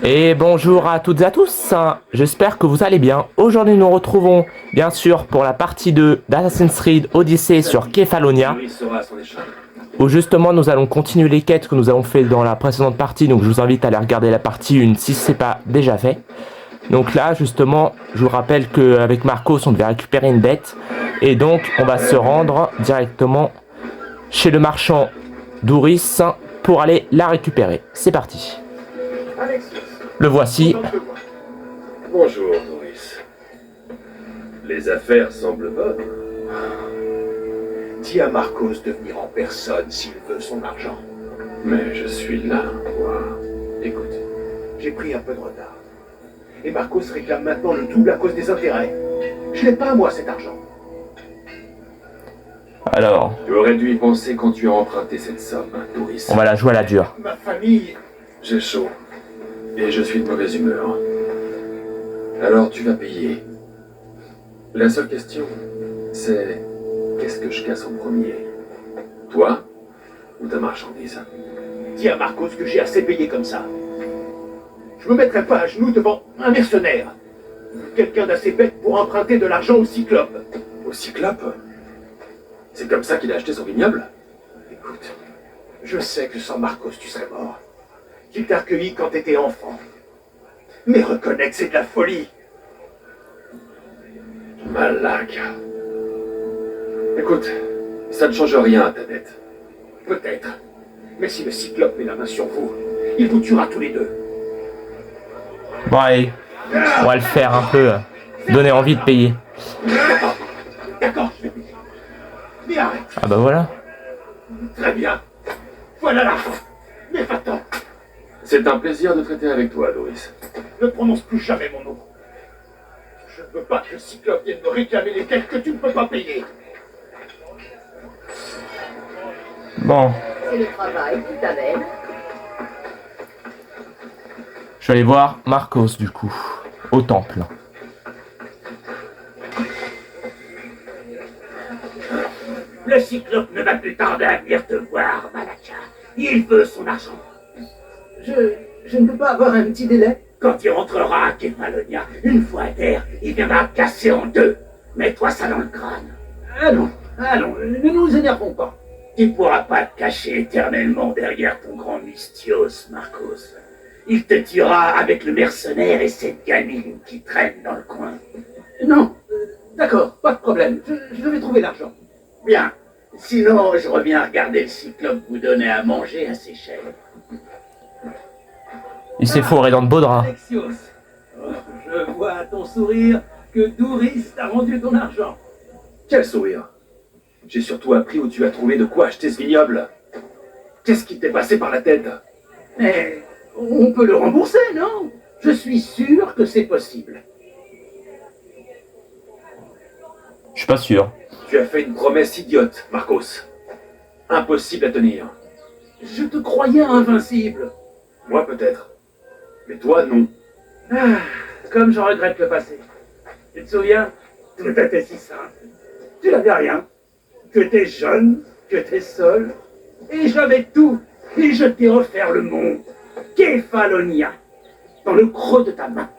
Et bonjour à toutes et à tous, j'espère que vous allez bien. Aujourd'hui nous nous retrouvons bien sûr pour la partie 2 d'Assassin's Creed Odyssey sur Kefalonia, où justement nous allons continuer les quêtes que nous avons fait dans la précédente partie, donc je vous invite à aller regarder la partie 1 si ce n'est pas déjà fait. Donc là justement, je vous rappelle qu'avec Marcos on devait récupérer une bête, et donc on va se rendre directement chez le marchand Douris pour aller la récupérer. C'est parti. Le voici. Bonjour, Doris. Les affaires semblent bonnes. Dis à Marcos de venir en personne s'il veut son argent. Mais je suis là, moi. Écoute, j'ai pris un peu de retard. Et Marcos réclame maintenant le double à cause des intérêts. Je n'ai pas, moi, cet argent. Alors, Tu aurais dû y penser quand tu as emprunté cette somme, Doris. on va la jouer à la dure. Ma famille... J'ai chaud. Et je suis de mauvaise humeur. Alors tu vas payer. La seule question, c'est... Qu'est-ce que je casse en premier? Toi ou ta marchandise? Dis à Marcos que j'ai assez payé comme ça. Je me mettrai pas à genoux devant un mercenaire. Quelqu'un d'assez bête pour emprunter de l'argent au Cyclope. Au Cyclope? C'est comme ça qu'il a acheté son vignoble? Écoute, je sais que sans Marcos tu serais mort. Qu'il t'a recueilli quand t'étais enfant. Mais reconnais que c'est de la folie. Malaka. Écoute, ça ne change rien à ta dette. Peut-être. Mais si le Cyclope met la main sur vous, il vous tuera tous les deux. Bon allez, on va le faire un peu, donner envie de payer. D'accord, je vais payer. Mais arrête. Ah bah voilà. Très bien. Voilà l'argent. Mais va-t'en. C'est un plaisir de traiter avec toi, Doris. Ne prononce plus jamais mon nom. Je ne veux pas que le Cyclope vienne me réclamer les dettes que tu ne peux pas payer. Bon, C'est le travail qui t'amène. je vais aller voir Marcos du coup, au temple. Le Cyclope ne va plus tarder à venir te voir, Malaka. Il veut son argent. Je ne peux pas avoir un petit délai? Quand il rentrera à Kefalonia, une fois à terre, il viendra casser en deux. Mets-toi ça dans le crâne. Allons, ne nous énervons pas. Tu pourras pas te cacher éternellement derrière ton grand mystios, Marcos. Il te tuera avec le mercenaire et cette gamine qui traîne dans le coin. Non, d'accord, pas de problème. Je vais trouver l'argent. Bien. Sinon, je reviens regarder le Cyclope vous donner à manger à ses chèvres. Il s'est fourré dans de beaux draps. Alexios, je vois à ton sourire que Douris t'a rendu ton argent. Quel sourire! J'ai surtout appris où tu as trouvé de quoi acheter ce vignoble. Qu'est-ce qui t'est passé par la tête? Mais on peut le rembourser, non? Je suis sûr que c'est possible. Je suis pas sûr. Tu as fait une promesse idiote, Marcos. Impossible à tenir. Je te croyais invincible. Moi peut-être. Mais toi, non. Ah, comme je regrette le passé. Tu te souviens? Tout était si simple. Tu n'avais rien. Tu étais jeune, tu étais seul. Et j'avais tout. Et je t'ai offert le monde. Kefalonia. Dans le creux de ta main.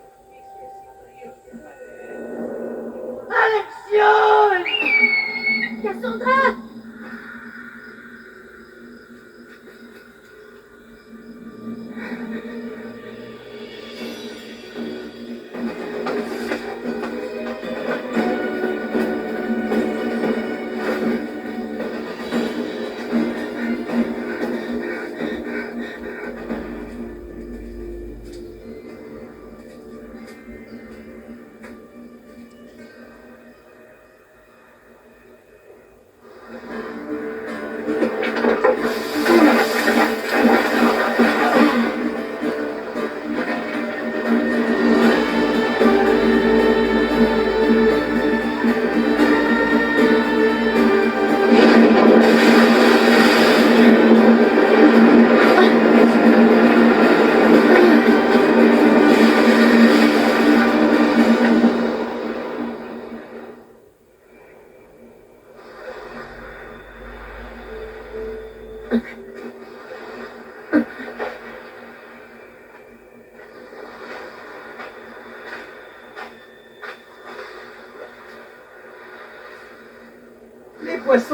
Alexios! Cassandra!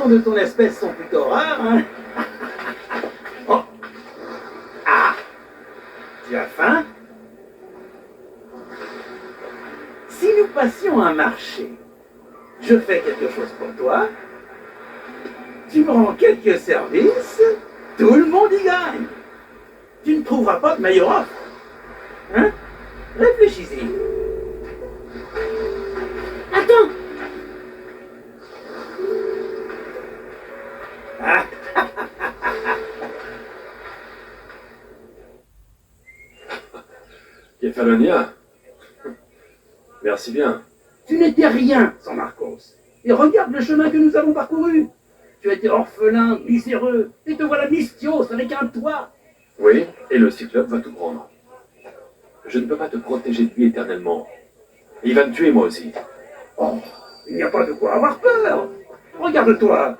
poissons de ton espèce sont plutôt rares, hein. Oh. Ah. Tu as faim? Si nous passions un marché, je fais quelque chose pour toi, tu me rends quelques services, tout le monde y gagne. Tu ne trouveras pas de meilleure offre. Hein? Réfléchis-y. Attends! Ah. Kefalonia. Merci bien. Tu n'étais rien sans Marcos. Et regarde le chemin que nous avons parcouru. Tu étais orphelin, miséreux, et te voilà Mystios avec un toit. Oui, et le cyclope va tout prendre. Je ne peux pas te protéger de lui éternellement. Il va me tuer moi aussi. Oh, il n'y a pas de quoi avoir peur. Regarde-toi.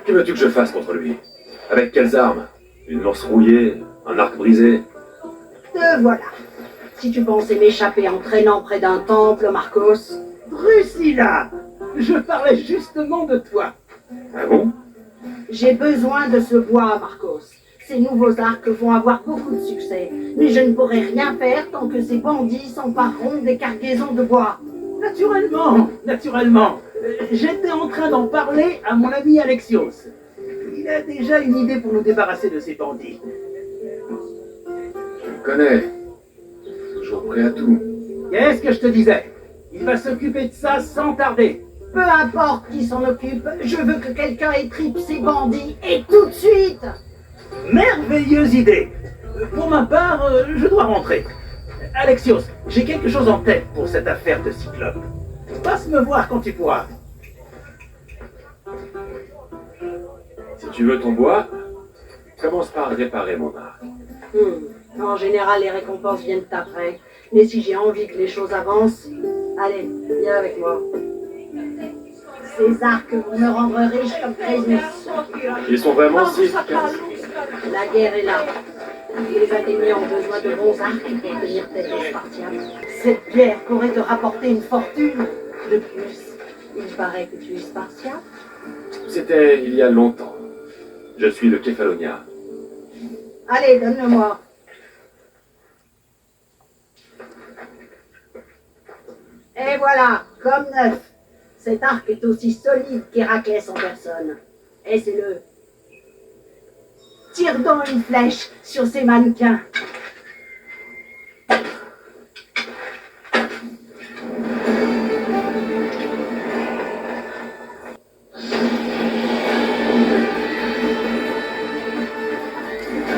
Que veux-tu que je fasse contre lui? Avec quelles armes? Une lance rouillée? Un arc brisé? Te voilà. Si tu pensais m'échapper en traînant près d'un temple, Marcos, Drusilla, je parlais justement de toi. Ah bon? j'ai besoin de ce bois, Marcos. Ces nouveaux arcs vont avoir beaucoup de succès, mais je ne pourrai rien faire tant que ces bandits s'empareront des cargaisons de bois. Naturellement, naturellement. J'étais en train d'en parler à mon ami Alexios. Il a déjà une idée pour nous débarrasser de ces bandits. Je le connais. Toujours prêt à tout. Qu'est-ce que je te disais? Il va s'occuper de ça sans tarder. Peu importe qui s'en occupe, je veux que quelqu'un étripe ces bandits, et tout de suite! Merveilleuse idée. Pour ma part, je dois rentrer. Alexios, j'ai quelque chose en tête pour cette affaire de Cyclope. Passe me voir quand tu pourras. Si tu veux ton bois, commence par réparer mon arc. En général, les récompenses viennent après. Mais si j'ai envie que les choses avancent, allez, viens avec moi. Ces arcs vont me rendre riche comme Crésus. Ils sont vraiment si efficaces. La guerre est là. Les Athéniens ont besoin de bons arcs pour tenir tête aux Spartiates. Cette pierre pourrait te rapporter une fortune. De plus, il paraît que tu es Spartiate. C'était il y a longtemps. Je suis de Kefalonia. Allez, donne-le-moi. Et voilà, comme neuf. Cet arc est aussi solide qu'Héraclès en personne. Et c'est le... Tire donc une flèche sur ces mannequins.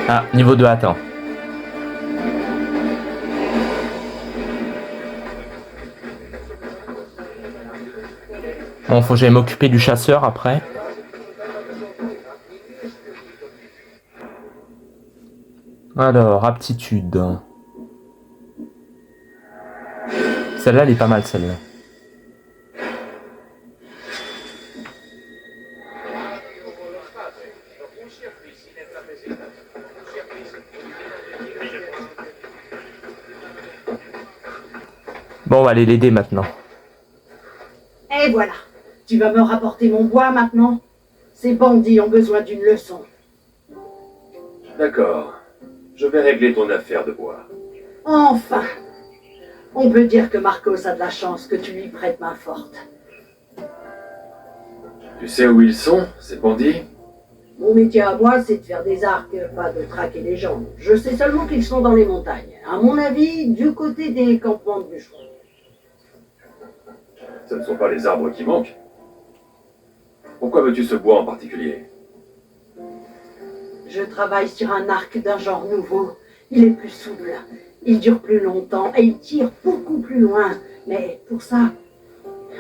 Ah, niveau 2, attends. Bon, faut que j'aille m'occuper du chasseur après. Alors, aptitude. Celle-là, elle est pas mal, celle-là. Bon, on va aller l'aider maintenant. Et voilà. Tu vas me rapporter mon bois maintenant? Ces bandits ont besoin d'une leçon. D'accord. Je vais régler ton affaire de bois. Enfin! On peut dire que Marcos a de la chance que tu lui prêtes main forte. Tu sais où ils sont, ces bandits? Mon métier à moi, c'est de faire des arcs, pas de traquer les gens. Je sais seulement qu'ils sont dans les montagnes. À mon avis, du côté des campements de bûcherons. Ce ne sont pas les arbres qui manquent. Pourquoi veux-tu ce bois en particulier? Je travaille sur un arc d'un genre nouveau. Il est plus souple, il dure plus longtemps et il tire beaucoup plus loin. Mais pour ça,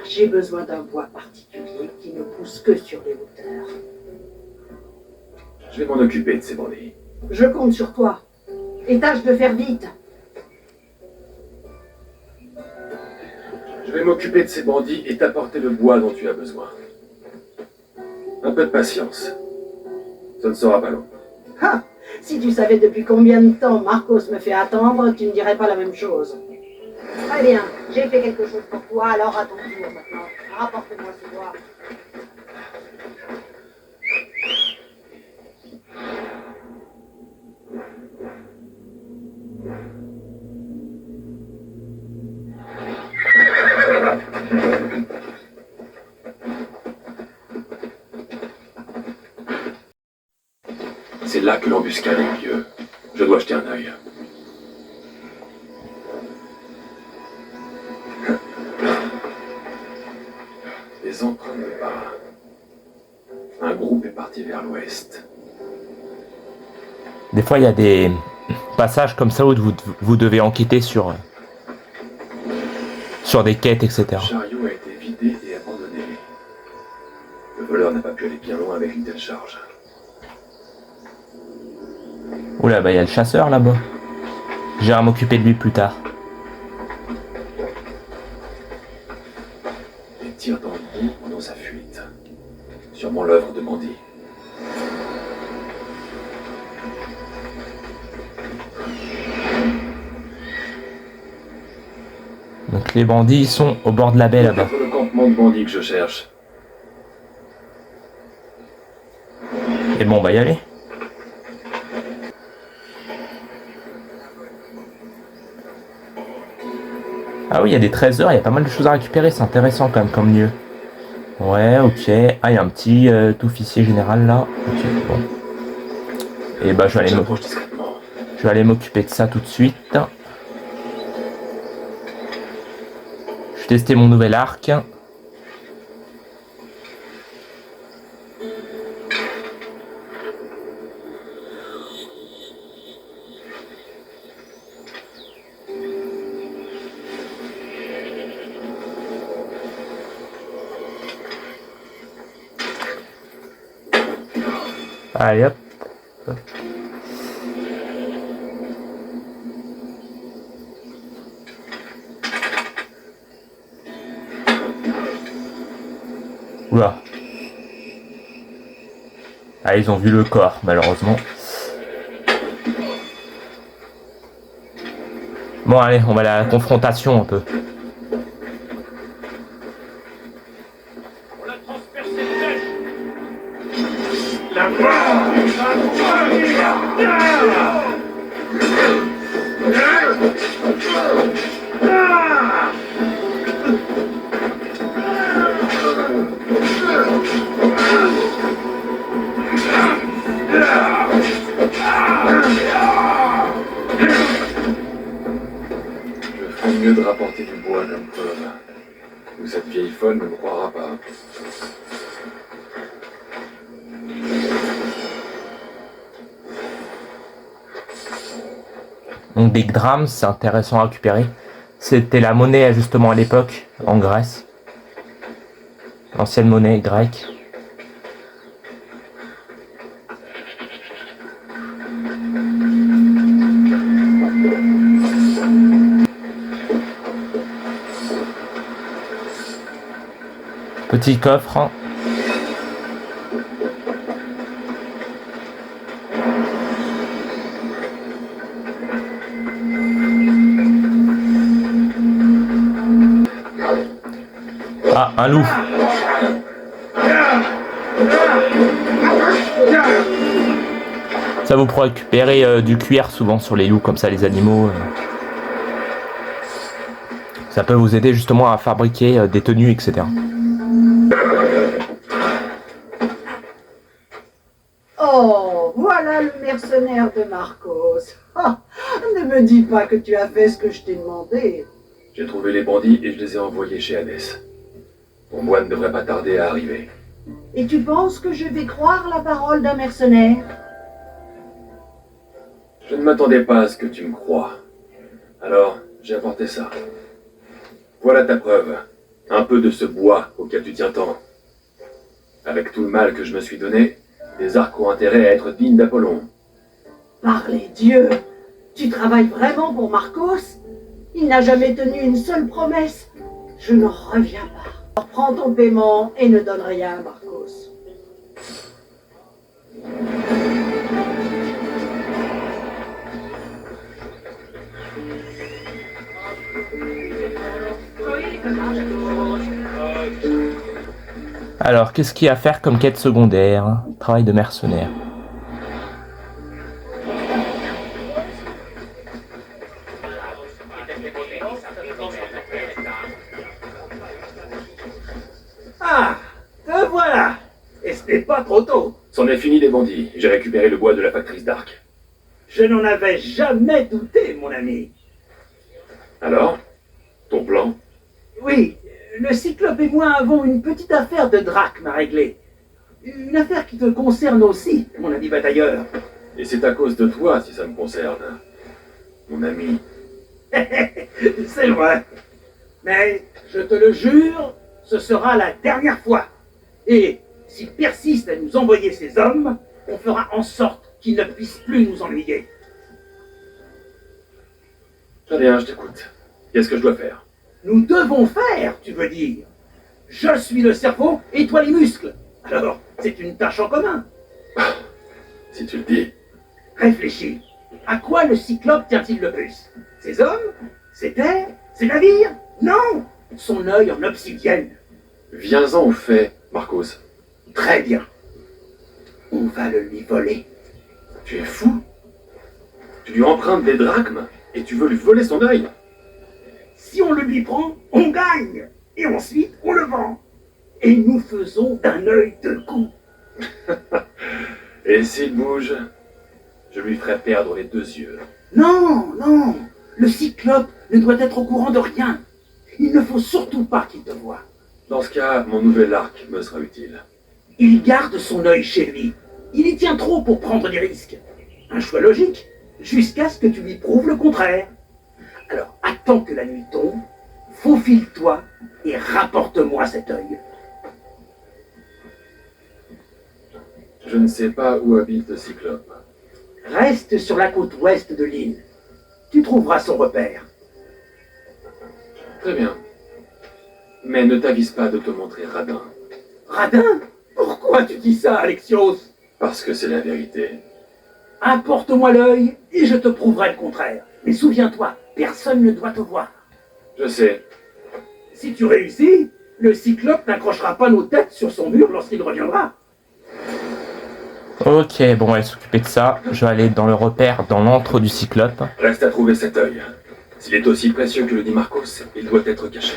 j'ai besoin d'un bois particulier qui ne pousse que sur les hauteurs. Je vais m'en occuper de ces bandits. Je compte sur toi. Et tâche de faire vite. Je vais m'occuper de ces bandits et t'apporter le bois dont tu as besoin. Un peu de patience. Ce ne sera pas long. Ha! Si tu savais depuis combien de temps Marcos me fait attendre, tu ne dirais pas la même chose. Très bien, j'ai fait quelque chose pour toi, alors à ton tour maintenant. Rapporte-moi ce bois. C'est là que l'embuscade est lieu. Je dois jeter un œil. Des empreintes de pas. Un groupe est parti vers l'ouest. Des fois, il y a des passages comme ça où vous devez enquêter sur des quêtes, etc. Le chariot a été vidé et abandonné. Le voleur n'a pas pu aller bien loin avec une telle charge. Oula, bah il y a le chasseur là-bas. J'irai m'occuper de lui plus tard. Les tirs dans le dos pendant sa fuite. Sûrement l'œuvre de bandits. Donc les bandits ils sont au bord de la baie là-bas. C'est le campement de bandits que je cherche. Et bon, on va y aller. Ah oui, il y a des trésors, il y a pas mal de choses à récupérer, c'est intéressant quand même comme lieu. Ouais, ok. Ah, il y a un petit officier général là. Ok, bon. Et bah je vais aller m'occuper de ça tout de suite. Je vais tester mon nouvel arc. Allez hop. Oula. Ah, ils ont vu le corps, malheureusement. Bon, allez, on va à la confrontation un peu. Je ferais mieux de rapporter du bois comme preuve. Ou cette vieille folle ne me croira pas. Donc des drams, c'est intéressant à récupérer. C'était la monnaie justement à l'époque en Grèce. L'ancienne monnaie grecque. Petit coffre. Ah, un loup. Ça vous pourrez récupérer du cuir souvent sur les loups, comme ça les animaux. Ça peut vous aider justement à fabriquer des tenues, etc. Oh, voilà le mercenaire de Marcos. Ah, ne me dis pas que tu as fait ce que je t'ai demandé. J'ai trouvé les bandits et je les ai envoyés chez Hadès. Pour moi, ne devrait pas tarder à arriver. Et tu penses que je vais croire la parole d'un mercenaire? Je ne m'attendais pas à ce que tu me crois. Alors, j'ai apporté ça. Voilà ta preuve. Un peu de ce bois auquel tu tiens tant. Avec tout le mal que je me suis donné, les arcs ont intérêt à être dignes d'Apollon. Par les dieux, tu travailles vraiment pour Marcos? Il n'a jamais tenu une seule promesse. Je n'en reviens pas. Alors prends ton paiement et ne donne rien à Marcos. Alors, qu'est-ce qu'il y a à faire comme quête secondaire? Travail de mercenaire. Ah, te voilà. Et ce n'est pas trop tôt. C'en C'en est fini des bandits. J'ai récupéré le bois de la factrice d'Arc. Je n'en avais jamais douté, mon ami. Alors, ton plan? Oui, le Cyclope et moi avons une petite affaire de drachme à régler. Une affaire qui te concerne aussi, mon ami batailleur. Et c'est à cause de toi si ça me concerne, mon ami. C'est vrai. Mais, je te le jure, ce sera la dernière fois. Et, s'il persiste à nous envoyer ses hommes, on fera en sorte qu'ils ne puissent plus nous ennuyer. Très bien, je t'écoute. Qu'est-ce que je dois faire? Nous devons faire, tu veux dire. Je suis le cerveau et toi les muscles. Alors, c'est une tâche en commun. Si tu le dis. Réfléchis. À quoi le Cyclope tient-il le plus? Ses hommes? Ses terres? Ses navires? Non! Son œil en obsidienne. Viens-en au fait, Marcos. Très bien. On va le lui voler. Tu es fou? Tu lui empruntes des drachmes et tu veux lui voler son œil? Si on le lui prend, on gagne. Et ensuite, on le vend. Et nous faisons d'un œil deux coups. Et s'il bouge, je lui ferai perdre les deux yeux. Non, non. Le Cyclope ne doit être au courant de rien. Il ne faut surtout pas qu'il te voie. Dans ce cas, mon nouvel arc me sera utile. Il garde son œil chez lui. Il y tient trop pour prendre des risques. Un choix logique, jusqu'à ce que tu lui prouves le contraire. Alors, attends que la nuit tombe, faufile-toi et rapporte-moi cet œil. Je ne sais pas où habite le Cyclope. Reste sur la côte ouest de l'île. Tu trouveras son repère. Très bien. Mais ne t'avise pas de te montrer radin. Radin? Pourquoi tu dis ça, Alexios? Parce que c'est la vérité. Apporte-moi l'œil et je te prouverai le contraire. Mais souviens-toi, personne ne doit te voir. Je sais. Si tu réussis, le Cyclope n'accrochera pas nos têtes sur son mur lorsqu'il reviendra. Ok, bon, on va s'occuper de ça. Je vais aller dans le repère, dans l'antre du Cyclope. Reste à trouver cet œil. S'il est aussi précieux que le dit Marcos, il doit être caché.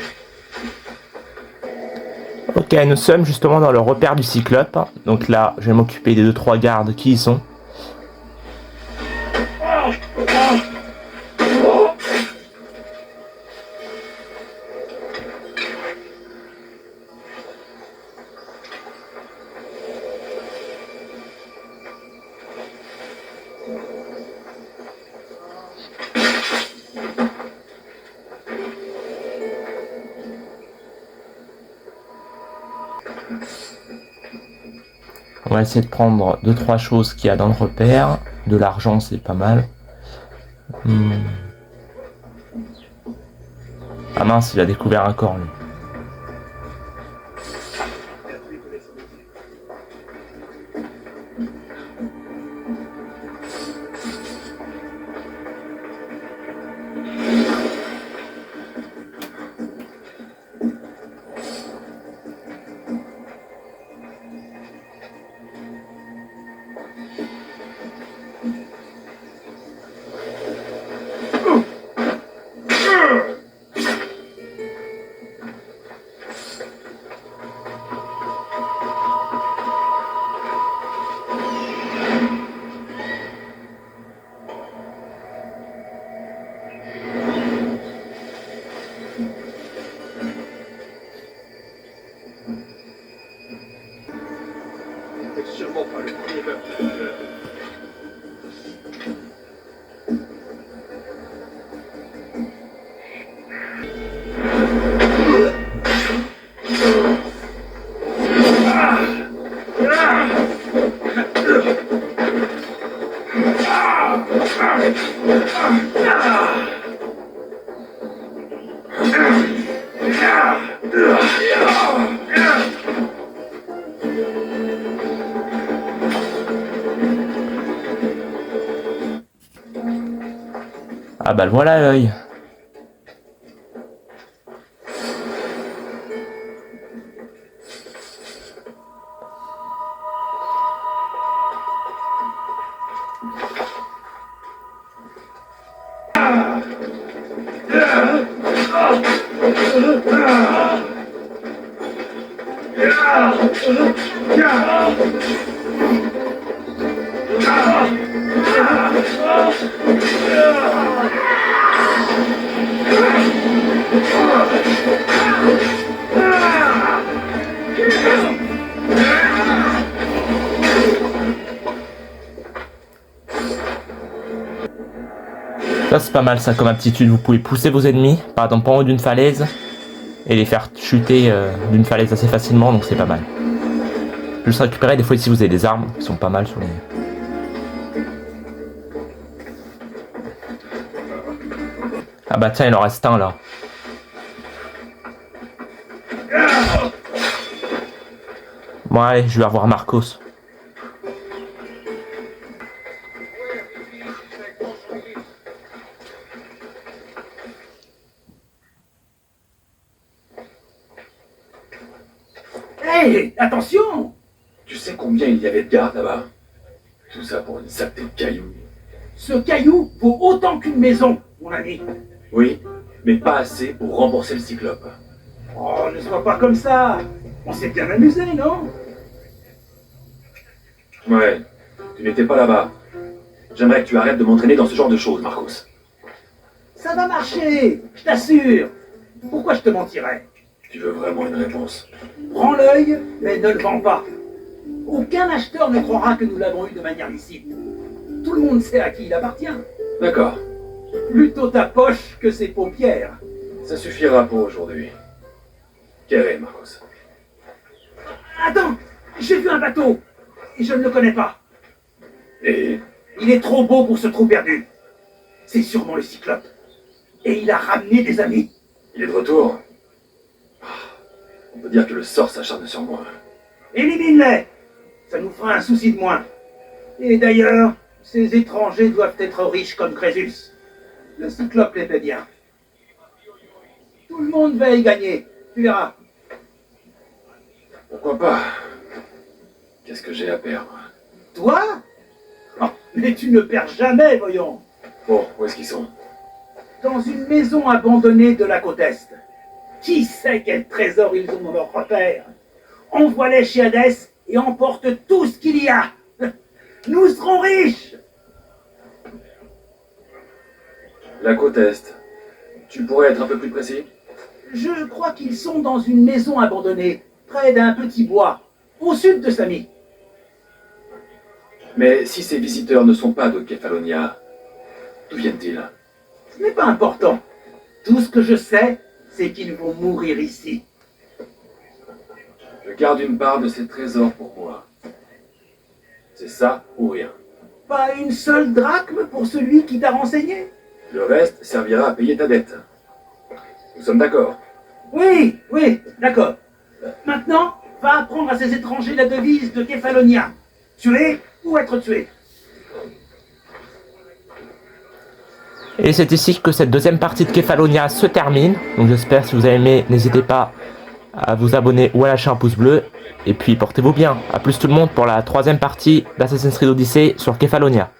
Ok, nous sommes justement dans le repère du Cyclope. Donc là, je vais m'occuper des 2-3 gardes qui y sont. On va essayer de prendre 2-3 choses qu'il y a dans le repère. De l'argent, c'est pas mal. Ah mince, il a découvert un corps, lui. C'est sûrement pas le premier meurtre. Ah bah le voilà l'œil. Ça c'est pas mal ça comme aptitude, vous pouvez pousser vos ennemis, par exemple en haut d'une falaise, et les faire chuter d'une falaise assez facilement, donc c'est pas mal. Juste récupérer des fois ici vous avez des armes qui sont pas mal sur les... Ah bah tiens il en reste un là. Bon allez, je vais revoir Marcos. Hé, attention! Tu sais combien il y avait de gardes là-bas? Tout ça pour une saleté de cailloux. Ce caillou vaut autant qu'une maison, mon ami. Oui, mais pas assez pour rembourser le cyclope. Oh, ne sois pas comme ça. On s'est bien amusé, non? Ouais, tu n'étais pas là-bas. J'aimerais que tu arrêtes de m'entraîner dans ce genre de choses, Marcos. Ça va marcher, je t'assure. Pourquoi je te mentirais? Tu veux vraiment une réponse? Prends l'œil, mais ne le vends pas. Aucun acheteur ne croira que nous l'avons eu de manière licite. Tout le monde sait à qui il appartient. D'accord, Plutôt ta poche que ses paupières. ça suffira pour aujourd'hui. Quel est, Marcos? Attends, j'ai vu un bateau. Et je ne le connais pas. Et Il est trop beau pour ce trou perdu. C'est sûrement le cyclope. Et il a ramené des amis. il est de retour? Ah, on peut dire que le sort s'acharne sur moi. Élimine-les. Ça nous fera un souci de moins. Et d'ailleurs, ces étrangers doivent être riches comme Crésus. Le cyclope les fait bien. Tout le monde va y gagner. Tu verras. Pourquoi pas? Qu'est-ce que j'ai à perdre? Toi? Oh, mais tu ne perds jamais, voyons. Bon, où est-ce qu'ils sont? Dans une maison abandonnée de la côte Est. Qui sait quel trésor ils ont dans leur repère? Envoie-les chez Hadès et emporte tout ce qu'il y a. Nous serons riches. La côte Est. Tu pourrais être un peu plus précis? Je crois qu'ils sont dans une maison abandonnée, près d'un petit bois, au sud de Samy. Mais si ces visiteurs ne sont pas de Kefalonia, d'où viennent-ils? Ce n'est pas important. Tout ce que je sais, c'est qu'ils vont mourir ici. Je garde une part de ces trésors pour moi. C'est ça ou rien. Pas une seule drachme pour celui qui t'a renseigné? Le reste servira à payer ta dette. Nous sommes d'accord? Oui, d'accord. Maintenant, va apprendre à ces étrangers la devise de Kefalonia. Tuer ou être tué. Et c'est ici que cette deuxième partie de Kefalonia se termine. Donc j'espère si vous avez aimé, n'hésitez pas à vous abonner ou à lâcher un pouce bleu. Et puis portez-vous bien. A plus tout le monde pour la troisième partie d'Assassin's Creed Odyssey sur Kefalonia.